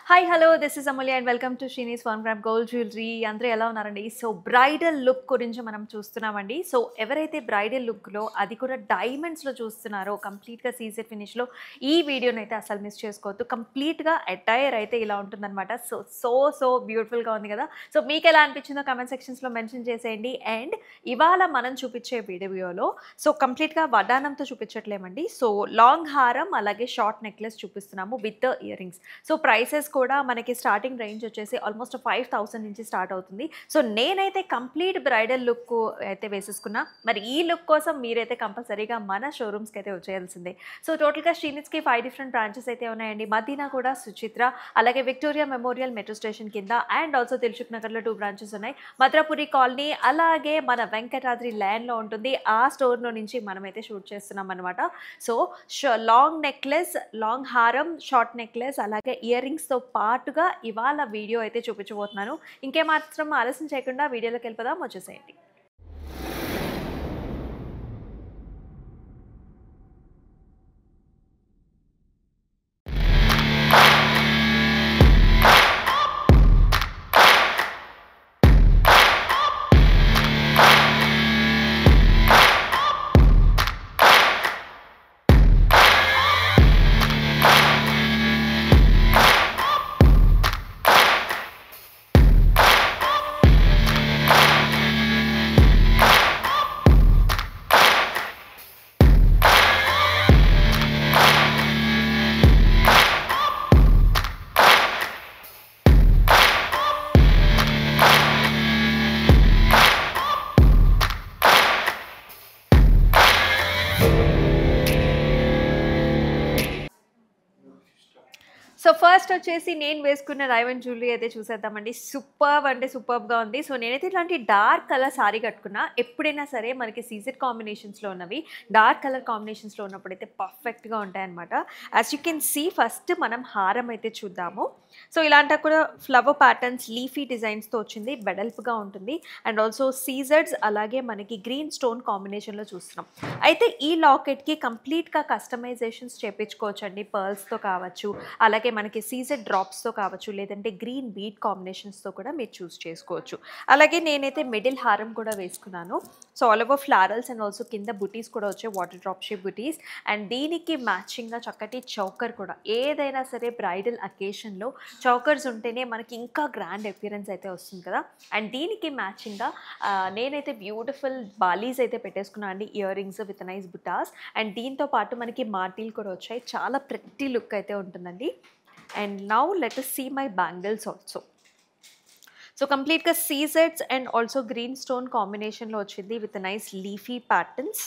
Hi hello this is Amulya and welcome to Sheeni's one gram gold jewellery. అందరూ ఎలా ఉన్నారండి? So bridal look గురించి మనం చూస్తున్నామండి. సో ఎవరైతే బ్రైడల్ లుక్లో అది కూడా డైమండ్స్లో చూస్తున్నారో కంప్లీట్గా సీజెడ్ ఫినిష్లో ఈ వీడియోని అయితే అసలు మిస్ చేసుకోవద్దు. కంప్లీట్గా అటైర్ అయితే ఇలా ఉంటుందన్నమాట. సో బ్యూటిఫుల్గా ఉంది కదా. సో మీకు ఎలా అనిపించిందో కమెంట్ సెక్షన్స్లో మెన్షన్ చేసేయండి. అండ్ ఇవాళ మనం చూపించే వీడియోలో సో కంప్లీట్గా వడ్డానంతో చూపించట్లేమండి. సో లాంగ్ హారం అలాగే షార్ట్ నెక్లెస్ చూపిస్తున్నాము with ear rings. So prices కూడా మనకి స్టార్టింగ్ రేంజ్ వచ్చేసి ఆల్మోస్ట్ 5000 నుంచి స్టార్ట్ అవుతుంది. సో నేనైతే కంప్లీట్ బ్రైడల్ లుక్ అయితే వేసేసుకున్నా. మరి ఈ లుక్ కోసం మీరైతే కంపల్సరీగా మన షోరూమ్స్కి అయితే వచ్చేయాల్సిందే. సో టోటల్గా శ్రీనిత్స్కి 5 డిఫరెంట్ బ్రాంచెస్ అయితే ఉన్నాయండి. మదీనా కూడా, సుచిత్ర, అలాగే విక్టోరియా మెమోరియల్ మెట్రో స్టేషన్ కింద అండ్ ఆల్సో దిల్సుఖ్ నగర్లో 2 బ్రాంచెస్ ఉన్నాయి. మద్రాపురి కాలనీ అలాగే మన వెంకటాద్రి ల్యాండ్లో ఉంటుంది. ఆ స్టోర్లో నుంచి మనమైతే షూట్ చేస్తున్నాం అనమాట. సో లాంగ్ నెక్లెస్, లాంగ్ హారం, షార్ట్ నెక్లెస్ అలాగే ఇయర్ రింగ్స్తో పాటుగా ఇవాళ వీడియో అయితే చూపించబోతున్నాను. ఇంకేమాత్రం ఆలస్యం చేయకుండా వీడియోలోకి వెళ్ళిపోదాం, వచ్చేసేయండి. సో ఫస్ట్ వచ్చేసి నేను వేసుకున్న డైమండ్ జ్యువెలరీ అయితే చూసేద్దామండి. సూపర్బ్ అంటే సూపర్బ్గా ఉంది. సో నేనైతే ఇట్లాంటి డార్క్ కలర్ సారీ కట్టుకున్నా. ఎప్పుడైనా సరే మనకి సీజెడ్ కాంబినేషన్స్లో ఉన్నవి డార్క్ కలర్ కాంబినేషన్స్లో ఉన్నప్పుడైతే పర్ఫెక్ట్గా ఉంటాయన్నమాట. As you can see first మనం హారం అయితే చూద్దాము. సో ఇలాంటి కూడా ఫ్లవర్ ప్యాటర్న్స్, లీఫీ డిజైన్స్తో వచ్చింది. వెడల్పుగా ఉంటుంది అండ్ ఆల్సో సీజర్స్ అలాగే మనకి గ్రీన్ స్టోన్ కాంబినేషన్లో చూస్తున్నాం. అయితే ఈ లాకెట్కి కంప్లీట్గా కస్టమైజేషన్స్ చేయించుకోవచ్చండి. పర్ల్స్తో కావచ్చు, అలాగే మనకి సీజెడ్ డ్రాప్స్తో కావచ్చు, లేదంటే గ్రీన్ బీట్ కాంబినేషన్స్తో కూడా మీరు చూస్ చేసుకోవచ్చు. అలాగే నేనైతే మిడిల్ హారం కూడా వేసుకున్నాను. So all over florals and also కింద బుటీస్ కూడా వచ్చాయి, water drop shape buttis. And దీనికి మ్యాచింగ్గా చక్కటి చౌకర్ కూడా. ఏదైనా సరే బ్రైడల్ అకేషన్లో చౌకర్స్ ఉంటేనే మనకి ఇంకా గ్రాండ్ అపియరెన్స్ అయితే వస్తుంది కదా. అండ్ దీనికి మ్యాచింగ్గా నేనైతే బ్యూటిఫుల్ బాలీస్ అయితే పెట్టేసుకున్నాను అండి, ఇయర్ రింగ్స్ విత్ నైస్ బుటాస్. అండ్ దీంతో పాటు మనకి మార్టీలు కూడా వచ్చాయి. చాలా ప్రెట్టి లుక్ అయితే ఉంటుందండి. And now let us see my bangles also. So కంప్లీట్గా సీజెడ్స్ అండ్ ఆల్సో గ్రీన్ స్టోన్ కాంబినేషన్లో వచ్చింది విత్ నైస్ లీఫీ ప్యాటర్న్స్.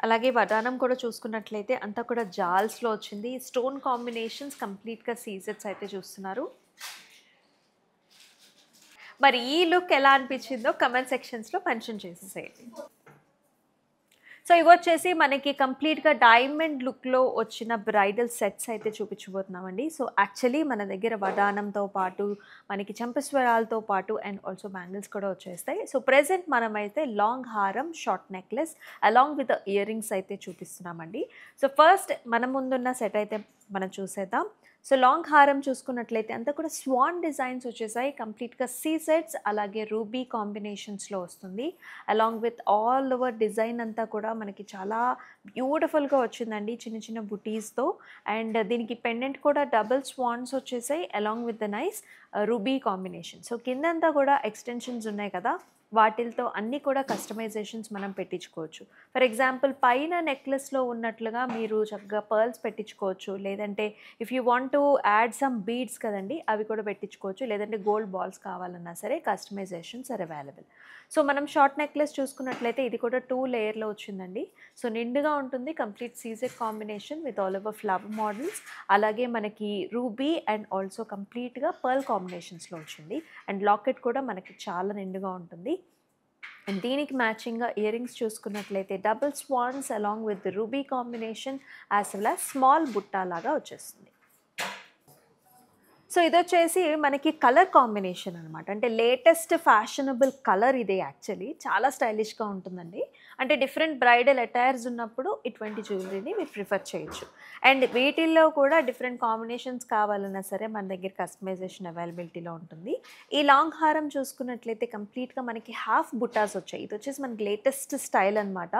అలాగే వడానం కూడా చూసుకున్నట్లయితే అంతా కూడా జాల్స్లో వచ్చింది. స్టోన్ కాంబినేషన్స్ కంప్లీట్గా సీజెడ్స్ అయితే చూస్తున్నారు. మరి ఈ లుక్ ఎలా అనిపించిందో కమెంట్ సెక్షన్స్లో మెన్షన్ చేసేసేయండి. సో ఇవి వచ్చేసి మనకి కంప్లీట్గా డైమండ్ లుక్లో వచ్చిన బ్రైడల్ సెట్స్ అయితే చూపించబోతున్నామండి. సో యాక్చువల్లీ మన దగ్గర వడానంతో పాటు మనకి చంపస్వరాలతో పాటు అండ్ ఆల్సో బ్యాంగిల్స్ కూడా వచ్చేస్తాయి. సో ప్రెజెంట్ మనమైతే లాంగ్ హారం, short necklace along with ear rings అయితే చూపిస్తున్నామండి. సో ఫస్ట్ మన ముందున్న సెట్ అయితే మనం చూసేద్దాం. సో లాంగ్ హారం చూసుకున్నట్లయితే అంతా కూడా స్వాన్ డిజైన్స్ వచ్చేసాయి. కంప్లీట్గా సీజెడ్స్ అలాగే రూబీ కాంబినేషన్స్లో వస్తుంది. Along with all over design అంతా కూడా మనకి చాలా బ్యూటిఫుల్గా వచ్చిందండి, చిన్న చిన్న బుటీస్తో. అండ్ దీనికి పెండెంట్ కూడా డబుల్ స్వాన్స్ వచ్చేసాయి along with the nice ruby combination. So కిందంతా కూడా ఎక్స్టెన్షన్స్ ఉన్నాయి కదా, వాటితో అన్నీ కూడా కస్టమైజేషన్స్ మనం పెట్టించుకోవచ్చు. ఫర్ ఎగ్జాంపుల్ పైన నెక్లెస్లో ఉన్నట్లుగా మీరు చక్కగా పర్ల్స్ పెట్టించుకోవచ్చు, లేదంటే if you want to add some beads కదండి అవి కూడా పెట్టించుకోవచ్చు, లేదంటే గోల్డ్ బాల్స్ కావాలన్నా సరే కస్టమైజేషన్స్ ఆర్ అవైలబుల్. సో మనం షార్ట్ నెక్లెస్ చూసుకున్నట్లయితే ఇది కూడా 2 లేయర్లో వచ్చిందండి. సో నిండుగా ఉంటుంది, complete CZ combination with all over flower models. అలాగే మనకి రూబీ అండ్ ఆల్సో కంప్లీట్గా పర్ల్ కాంబినేషన్స్లో వచ్చింది. అండ్ లాకెట్ కూడా మనకి చాలా నిండుగా ఉంటుంది. అండ్ దీనికి మ్యాచింగ్గా ఇయర్ రింగ్స్ చూసుకున్నట్లయితే double swans along with ruby combination as well as small బుట్టా లాగా వచ్చేస్తుంది. సో ఇదొచ్చేసి మనకి కలర్ కాంబినేషన్ అనమాట. అంటే లేటెస్ట్ ఫ్యాషనబుల్ కలర్ ఇదే యాక్చువల్లీ. చాలా స్టైలిష్‌గా ఉంటుందండి. అంటే డిఫరెంట్ బ్రైడల్ అటైర్స్ ఉన్నప్పుడు ఇటువంటి జ్యువెలరీని మీరు ప్రిఫర్ చేయొచ్చు. అండ్ వీటిల్లో కూడా డిఫరెంట్ కాంబినేషన్స్ కావాలన్నా సరే మన దగ్గర కస్టమైజేషన్ అవైలబిలిటీలో ఉంటుంది. ఈ లాంగ్ హారం చూసుకున్నట్లయితే కంప్లీట్‌గా మనకి హాఫ్ బుటాస్ వచ్చాయి. ఇదొచ్చేసి మనకి లేటెస్ట్ స్టైల్ అనమాట.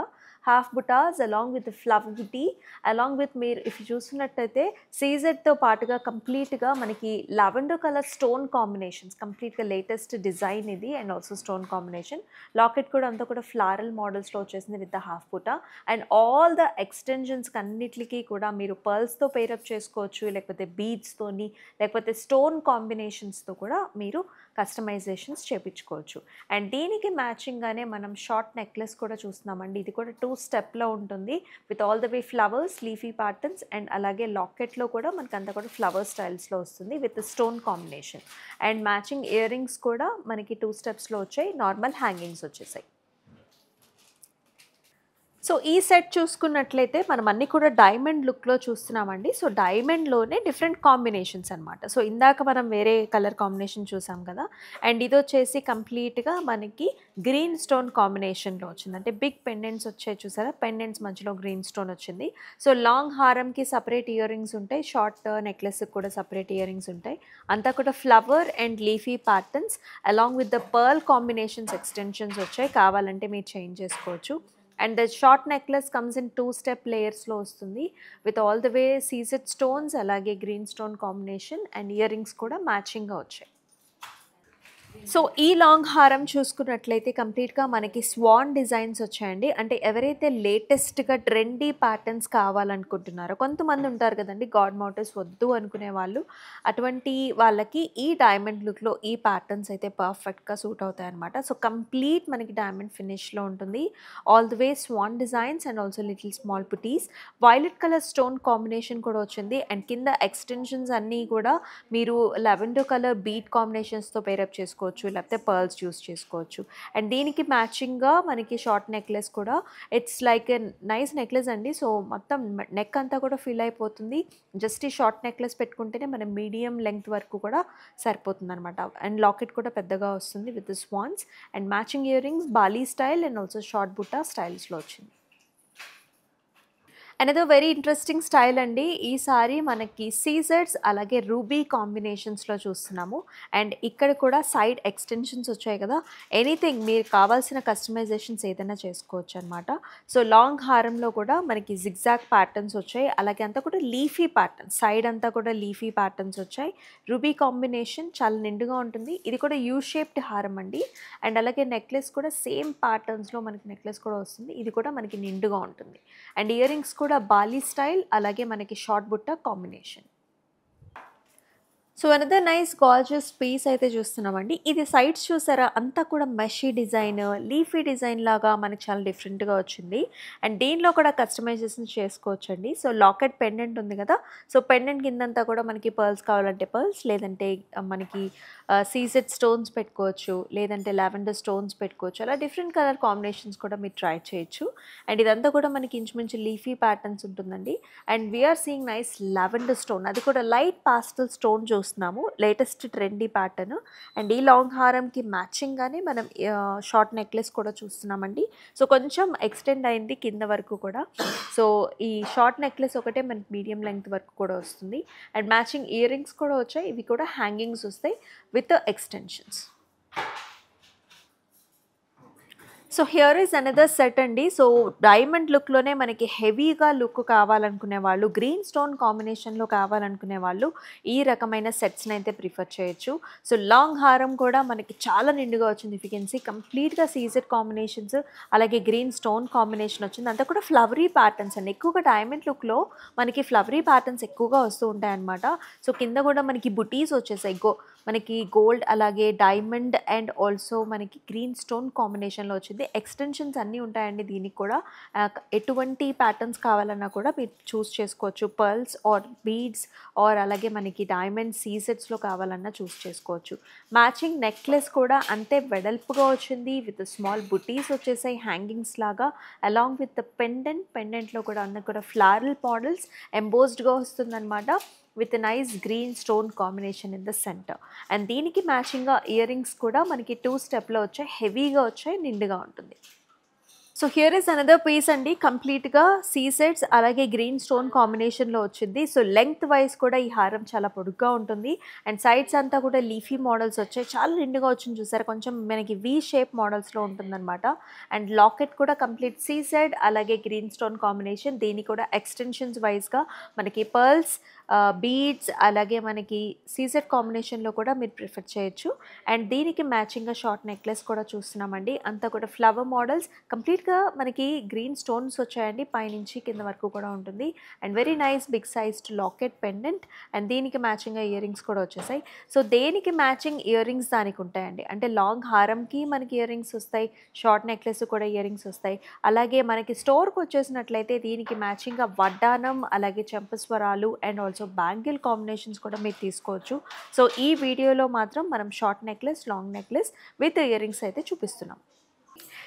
హాఫ్ బుటాస్ అలాంగ్ విత్ ఫ్లవర్ బుటీ అలాంగ్ విత్ మీరు ఇఫ్ చూసినట్టయితే సీజెడ్‌తో పాటుగా కంప్లీట్‌గా మనకి లావెండర్ కలర్ స్టోన్ కాంబినేషన్స్ కంప్లీట్‌గా లేటెస్ట్ డిజైన్ ఇది and also stone combination. Locket కూడా అంతా కూడా ఫ్లారల్ మోడల్స్‌లో వచ్చేసింది విత్ ద హాఫ్ బుటా అండ్ ఆల్ ద ఎక్స్‌టెన్షన్స్‌కి అన్నిట్లికి కూడా మీరు పర్ల్స్‌తో పెయిరప్ చేసుకోవచ్చు, లేకపోతే బీడ్స్‌తోని, లేకపోతే స్టోన్ కాంబినేషన్స్‌తో కూడా మీరు కస్టమైజేషన్స్ చేపించుకోవచ్చు. అండ్ దీనికి మ్యాచింగ్‌గానే మనం షార్ట్ నెక్లెస్ కూడా చూస్తున్నామండి. ఇది కూడా 2 స్టెప్‌లో ఉంటుంది with all the way flowers, leafy patterns and అలాగే లాకెట్‌లో కూడా మనకంతా కూడా ఫ్లవర్ స్టైల్స్‌లో వస్తుంది with stone combination. And matching ear rings కూడా మనకి 2 స్టెప్స్‌లో వచ్చాయి. నార్మల్ హ్యాంగింగ్స్ వచ్చేసాయి. సో ఈ సెట్ చూసుకున్నట్లయితే మనం అన్నీ కూడా డైమండ్ లుక్‌లో చూస్తున్నామండి. సో డైమండ్‌లోనే డిఫరెంట్ కాంబినేషన్స్ అనమాట. సో ఇందాక మనం వేరే కలర్ కాంబినేషన్ చూసాం కదా! అండ్ ఇదొచ్చేసి కంప్లీట్‌గా మనకి గ్రీన్ స్టోన్ కాంబినేషన్‌లో వచ్చింది. అంటే బిగ్ పెండెంట్స్ వచ్చాయి చూసారా? పెండెంట్స్ మధ్యలో గ్రీన్ స్టోన్ వచ్చింది. సో లాంగ్ హారంకి సెపరేట్ ఇయర్ రింగ్స్ ఉంటాయి. షార్ట్ నెక్లెస్‌కి కూడా సెపరేట్ ఇయర్ రింగ్స్ ఉంటాయి. అంతా కూడా flower and leafy patterns along with the pearl combinations extensions వచ్చాయి. కావాలంటే మీరు చేంజ్ చేసుకోవచ్చు. And the short necklace comes in 2 step లేయర్స్‌లో వస్తుంది. With all the way CZ stones అలాగే green stone combination and ear rings కూడా మ్యాచింగ్‌గా వచ్చాయి. సో ఈ లాంగ్ హారం చూసుకున్నట్లయితే కంప్లీట్‌గా మనకి స్వాన్ డిజైన్స్ వచ్చాయండి. అంటే ఎవరైతే లేటెస్ట్‌గా ట్రెండీ ప్యాటర్న్స్ కావాలనుకుంటున్నారో కొంతమంది ఉంటారు కదండీ గాడ్ మోటివ్స్ వద్దు అనుకునే వాళ్ళు. అటువంటి వాళ్ళకి ఈ డైమండ్ లుక్‌లో ఈ ప్యాటర్న్స్ అయితే పర్ఫెక్ట్‌గా సూట్ అవుతాయన్నమాట. సో కంప్లీట్ మనకి డైమండ్ ఫినిష్‌లో ఉంటుంది. All the way swan designs and also little small బుటీస్. వైలెట్ కలర్ స్టోన్ కాంబినేషన్ కూడా వచ్చింది. అండ్ కింద ఎక్స్‌టెన్షన్స్ అన్నీ కూడా మీరు లావెండర్ కలర్ బీట్ కాంబినేషన్స్‌తో పేరప్ చేసుకోవచ్చు. లేకపోతే పర్ల్స్ యూస్ చేసుకోవచ్చు. అండ్ దీనికి మ్యాచింగ్‌గా మనకి షార్ట్ నెక్లెస్ కూడా it's like a nice necklace అండి. సో మొత్తం నెక్ అంతా కూడా ఫిల్ అయిపోతుంది. జస్ట్ ఈ షార్ట్ నెక్లెస్ పెట్టుకుంటేనే మన మీడియం లెంగ్త్ వరకు కూడా సరిపోతుందనమాట. అండ్ లాకెట్ కూడా పెద్దగా వస్తుంది with swans and matching ear rings బాలీ స్టైల్ అండ్ ఆల్సో షార్ట్ బుట్టా స్టైల్స్‌లో వచ్చింది. అనదర్ వెరీ ఇంట్రెస్టింగ్ స్టైల్ అండి. ఈసారి మనకి సీజర్స్ అలాగే రూబీ కాంబినేషన్స్‌లో చూస్తున్నాము. అండ్ ఇక్కడ కూడా సైడ్ ఎక్స్‌టెన్షన్స్ వచ్చాయి కదా! ఎనీథింగ్ మీరు కావాల్సిన కస్టమైజేషన్స్ ఏదైనా చేసుకోవచ్చు అనమాట. సో లాంగ్ హారంలో కూడా మనకి జిగ్‌జాగ్ ప్యాటర్న్స్ వచ్చాయి. అలాగే అంతా కూడా లీఫీ ప్యాటర్న్స్ సైడ్ అంతా కూడా లీఫీ ప్యాటర్న్స్ వచ్చాయి. రూబీ కాంబినేషన్ చాలా నిండుగా ఉంటుంది. ఇది కూడా యూ షేప్డ్ హారం అండి. అండ్ అలాగే నెక్లెస్ కూడా సేమ్ ప్యాటర్న్స్‌లో మనకి నెక్లెస్ కూడా వస్తుంది. ఇది కూడా మనకి నిండుగా ఉంటుంది. అండ్ ఇయర్ రింగ్స్ కూడా బాలీ స్టైల్ అలాగే మనకి షార్ట్ బుట్ట combination. So another nice gorgeous piece అయితే చూస్తున్నామండి. ఇది సైడ్స్ చూసారా అంతా కూడా మెషీ డిజైన్, లీఫీ డిజైన్ లాగా మనకి చాలా డిఫరెంట్‌గా వచ్చింది. అండ్ దీనిలో కూడా కస్టమైజేషన్ చేసుకోవచ్చండి. సో లాకెట్ పెండెంట్ ఉంది కదా! సో పెండెంట్ కిందంతా కూడా మనకి పర్ల్స్ కావాలంటే పర్ల్స్, లేదంటే మనకి సీజెడ్ స్టోన్స్ పెట్టుకోవచ్చు, లేదంటే లావెండర్ స్టోన్స్ పెట్టుకోవచ్చు. అలా డిఫరెంట్ కలర్ కాంబినేషన్స్ కూడా మీరు ట్రై చేయొచ్చు. అండ్ ఇదంతా కూడా మనకి ఇంచుమించు లీఫీ ప్యాటర్న్స్ ఉంటుందండి. And we are seeing nice lavender stone, అది కూడా లైట్ పాస్టల్ స్టోన్ చూస్తున్నాము. Latest trendy pattern. అండ్ ఈ లాంగ్ హారంకి మ్యాచింగ్‌గానే మనం షార్ట్ నెక్లెస్ కూడా చూస్తున్నామండి. సో కొంచెం ఎక్స్టెండ్ అయింది కింద వరకు కూడా. సో ఈ షార్ట్ నెక్లెస్ ఒకటే మనకి మీడియం లెంగ్త్ వరకు కూడా వస్తుంది. అండ్ మ్యాచింగ్ ఇయర్ రింగ్స్ కూడా వచ్చాయి. ఇవి కూడా హ్యాంగింగ్స్ వస్తాయి with extensions. So here is another set అండి. సో డైమండ్ లుక్‌లోనే మనకి హెవీగా లుక్ కావాలనుకునే వాళ్ళు, గ్రీన్ స్టోన్ కాంబినేషన్‌లో కావాలనుకునే వాళ్ళు ఈ రకమైన సెట్స్‌ని అయితే ప్రిఫర్ చేయొచ్చు. సో లాంగ్ హారం కూడా మనకి చాలా నిండుగా వచ్చింది. ఇఫ్ యూ కెన్ సీ కంప్లీట్‌గా సీజెడ్ కాంబినేషన్స్ అలాగే గ్రీన్ స్టోన్ కాంబినేషన్ వచ్చింది. అంతా కూడా ఫ్లవరీ ప్యాటర్న్స్ అండి. ఎక్కువగా డైమండ్ లుక్‌లో మనకి ఫ్లవరీ ప్యాటర్న్స్ ఎక్కువగా వస్తూ ఉంటాయన్నమాట. సో కింద కూడా మనకి బుటీస్ వచ్చేసాయి. మనకి గోల్డ్ అలాగే డైమండ్ అండ్ ఆల్సో మనకి గ్రీన్ స్టోన్ కాంబినేషన్‌లో వచ్చింది. ఎక్స్టెన్షన్స్ అన్నీ ఉంటాయండి దీనికి కూడా. ఎటువంటి ప్యాటర్న్స్ కావాలన్నా కూడా మీరు చూస్ చేసుకోవచ్చు. పర్ల్స్ ఆర్ బీడ్స్ ఆర్ అలాగే మనకి డైమండ్ సీజెడ్స్‌లో కావాలన్నా చూస్ చేసుకోవచ్చు. మ్యాచింగ్ నెక్లెస్ కూడా అంతే వెడల్పుగా వచ్చింది. విత్ స్మాల్ బుటీస్ వచ్చేసాయి హ్యాంగింగ్స్ లాగా. అలాంగ్ విత్ ద పెండెంట్లో కూడా అన్నీ కూడా ఫ్లారల్ మోడల్స్ ఎంబోస్డ్‌గా వస్తుందన్నమాట. With nice green stone combination in the centre. And దీనికి మ్యాచింగ్గా ఇయర్ రింగ్స్ కూడా మనకి 2 స్టెప్లో వచ్చాయి, హెవీగా వచ్చాయి, నిండుగా ఉంటుంది. So here is another piece అండి, కంప్లీట్గా సీసెట్స్ అలాగే గ్రీన్ స్టోన్ కాంబినేషన్లో వచ్చింది. సో లెంగ్త్ వైజ్ కూడా ఈ హారం చాలా పొడుగ్గా ఉంటుంది. అండ్ సైడ్స్ అంతా కూడా లీఫీ మోడల్స్ వచ్చాయి, చాలా నిండుగా వచ్చింది చూసారు, కొంచెం మనకి వీ షేప్ మోడల్స్లో ఉంటుందన్నమాట. అండ్ లాకెట్ కూడా కంప్లీట్ సీసెడ్ అలాగే గ్రీన్ స్టోన్ కాంబినేషన్. దీని కూడా ఎక్స్టెన్షన్స్ వైజ్గా మనకి పర్ల్స్, బీడ్స్ అలాగే మనకి సీసెడ్ కాంబినేషన్లో కూడా మీరు ప్రిఫర్ చేయొచ్చు. అండ్ దీనికి మ్యాచింగ్గా షార్ట్ నెక్లెస్ కూడా చూస్తున్నామండి, అంతా కూడా ఫ్లవర్ మోడల్స్, కంప్లీట్గా మనకి గ్రీన్ స్టోన్స్ వచ్చాయండి, పైనుంచి కింద వరకు కూడా ఉంటుంది. And very nice big sized locket pendant. And దీనికి మ్యాచింగ్గా ఇయర్ రింగ్స్ కూడా వచ్చేసాయి. సో దేనికి మ్యాచింగ్ ఇయర్ రింగ్స్ దానికి ఉంటాయండి, అంటే లాంగ్ హారంకి మనకి ఇయర్ రింగ్స్ వస్తాయి, షార్ట్ నెక్లెస్ కూడా ఇయర్ రింగ్స్ వస్తాయి. అలాగే మనకి స్టోర్కి వచ్చేసినట్లయితే దీనికి మ్యాచింగ్గా వడ్డానం అలాగే చెంపస్వరాలు అండ్ ఆల్సో బ్యాంగిల్ కాంబినేషన్స్ కూడా మీరు తీసుకోవచ్చు. సో ఈ వీడియోలో మాత్రం మనం short necklace, long necklace with ear rings అయితే చూపిస్తున్నాం.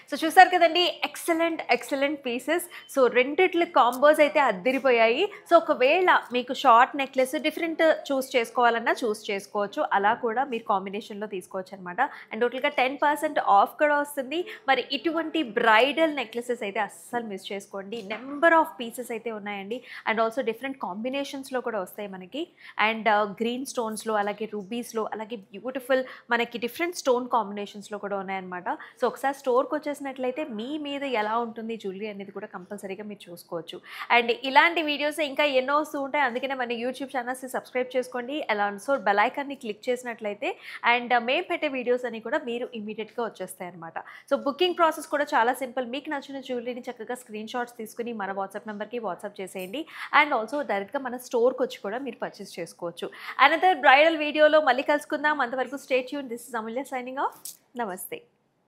సో చూసారు కదండి, ఎక్సలెంట్ పీసెస్. సో రెండిట్ల కాంబోస్ అయితే అద్దరిపోయాయి. సో ఒకవేళ మీకు షార్ట్ నెక్లెస్ డిఫరెంట్ చూస్ చేసుకోవాలన్నా చూస్ చేసుకోవచ్చు, అలా కూడా మీరు కాంబినేషన్లో తీసుకోవచ్చు అనమాట. అండ్ టోటల్గా 10% ఆఫ్ కూడా వస్తుంది. మరి ఇటువంటి బ్రైడల్ నెక్లెసెస్ అయితే అస్సలు మిస్ చేసుకోండి, నెంబర్ ఆఫ్ పీసెస్ అయితే ఉన్నాయండి. అండ్ ఆల్సో డిఫరెంట్ కాంబినేషన్స్లో కూడా వస్తాయి మనకి. అండ్ గ్రీన్ స్టోన్స్లో అలాగే రూబీస్లో అలాగే బ్యూటిఫుల్ మనకి డిఫరెంట్ స్టోన్ కాంబినేషన్స్లో కూడా ఉన్నాయన్నమాట. సో ఒకసారి స్టోర్కి వచ్చేసినట్లయితే మీ మీద ఎలా ఉంటుంది జ్యువెలరీ అనేది కూడా కంపల్సరీగా మీరు చూసుకోవచ్చు. అండ్ ఇలాంటి వీడియోస్ ఇంకా ఎన్నో వస్తూ ఉంటాయి, అందుకనే మన యూట్యూబ్ ఛానల్స్ని సబ్స్క్రైబ్ చేసుకోండి. సో బెల్ ఐకాన్ని క్లిక్ చేసినట్లయితే అండ్ మేము పెట్టే వీడియోస్ అన్ని కూడా మీరు ఇమీడియట్గా వచ్చేస్తాయి అనమాట. సో బుకింగ్ ప్రాసెస్ కూడా చాలా సింపుల్. మీకు నచ్చిన జ్యువెలరీని చక్కగా స్క్రీన్ షాట్స్ తీసుకుని మన వాట్సాప్ నెంబర్కి వాట్సాప్ చేసేయండి. అండ్ ఆల్సో డైరెక్ట్గా మన స్టోర్కి వచ్చి కూడా మీరు పర్చేస్ చేసుకోవచ్చు. అనదర్ బ్రైడల్ వీడియోలో మళ్ళీ కలుసుకుందాం. అంతవరకు stay tune. This is Amulya signing off. నమస్తే.